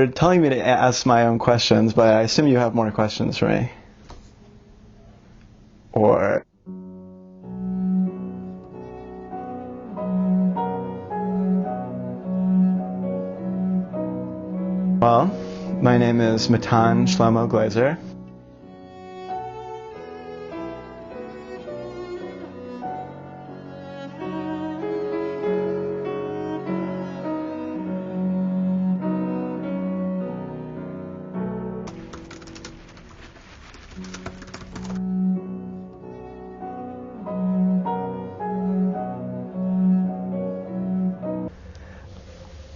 You're telling me to ask my own questions, but I assume you have more questions for me. Or... Well, my name is Matan Shlomo Glazer.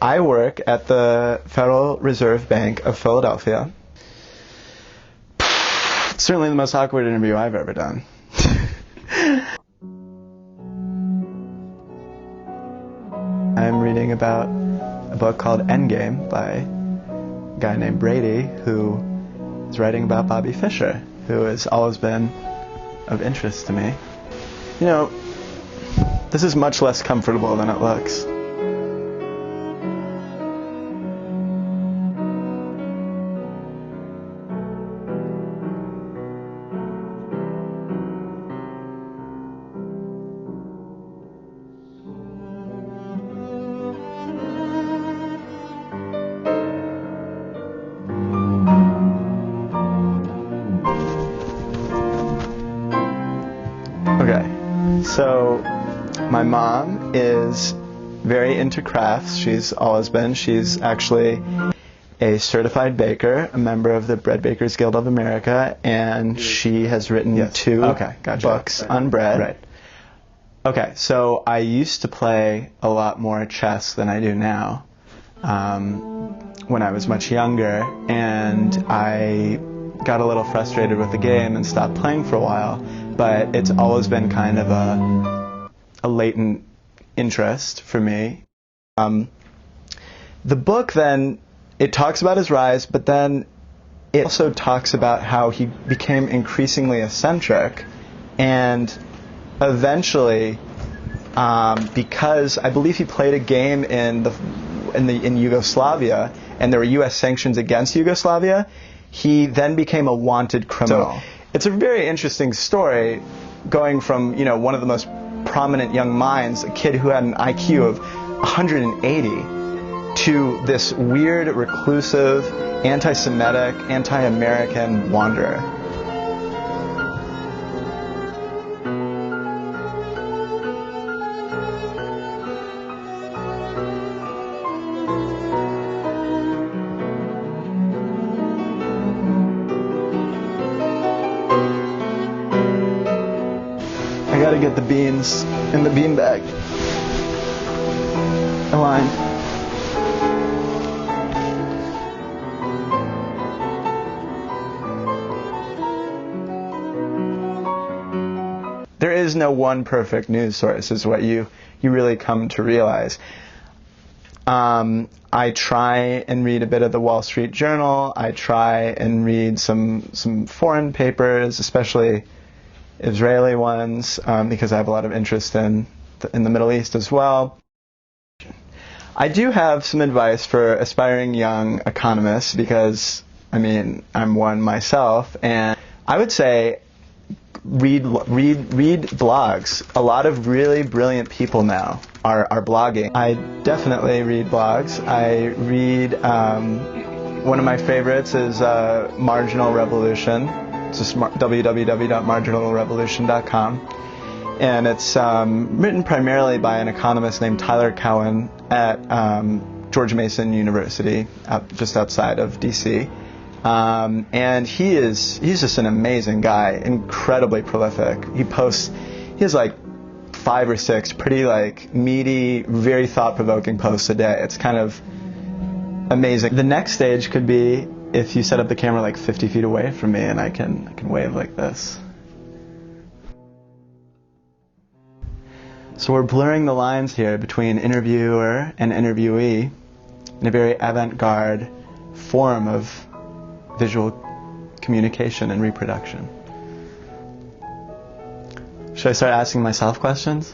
I work at the Federal Reserve Bank of Philadelphia. It's certainly the most awkward interview I've ever done. I'm reading about a book called Endgame by a guy named Brady, who is writing about Bobby Fischer, who has always been of interest to me. You know, this is much less comfortable than it looks. Okay, so my mom is very into crafts. She's always been. She's actually a certified baker, a member of the Bread Bakers Guild of America, and she has written two books on bread. Right. Okay, so I used to play a lot more chess than I do now when I was much younger, and I got a little frustrated with the game and stopped playing for a while, but it's always been kind of a latent interest for me. The book then, it talks about his rise, but then it also talks about how he became increasingly eccentric, and eventually, because I believe he played a game in Yugoslavia, and there were U.S. sanctions against Yugoslavia, he then became a wanted criminal. So it's a very interesting story, going from, you know, one of the most prominent young minds, a kid who had an IQ of 180, to this weird, reclusive, anti-Semitic, anti-American wanderer. I gotta get the beans in the bean bag. Aligned. There is no one perfect news source, is what you really come to realize. I try and read a bit of the Wall Street Journal. I try and read some foreign papers, especially Israeli ones, because I have a lot of interest in the Middle East as well. I do have some advice for aspiring young economists, because, I mean, I'm one myself, and I would say read blogs. A lot of really brilliant people now are blogging. I definitely read blogs. I read, one of my favorites is Marginal Revolution. It's just www.marginalrevolution.com, and it's written primarily by an economist named Tyler Cowen at George Mason University, just outside of D.C. And he's just an amazing guy, incredibly prolific. He has like 5 or 6 pretty like meaty, very thought-provoking posts a day. It's kind of amazing. The next stage could be if you set up the camera like 50 feet away from me and I can wave like this. So we're blurring the lines here between interviewer and interviewee in a very avant-garde form of visual communication and reproduction. Should I start asking myself questions?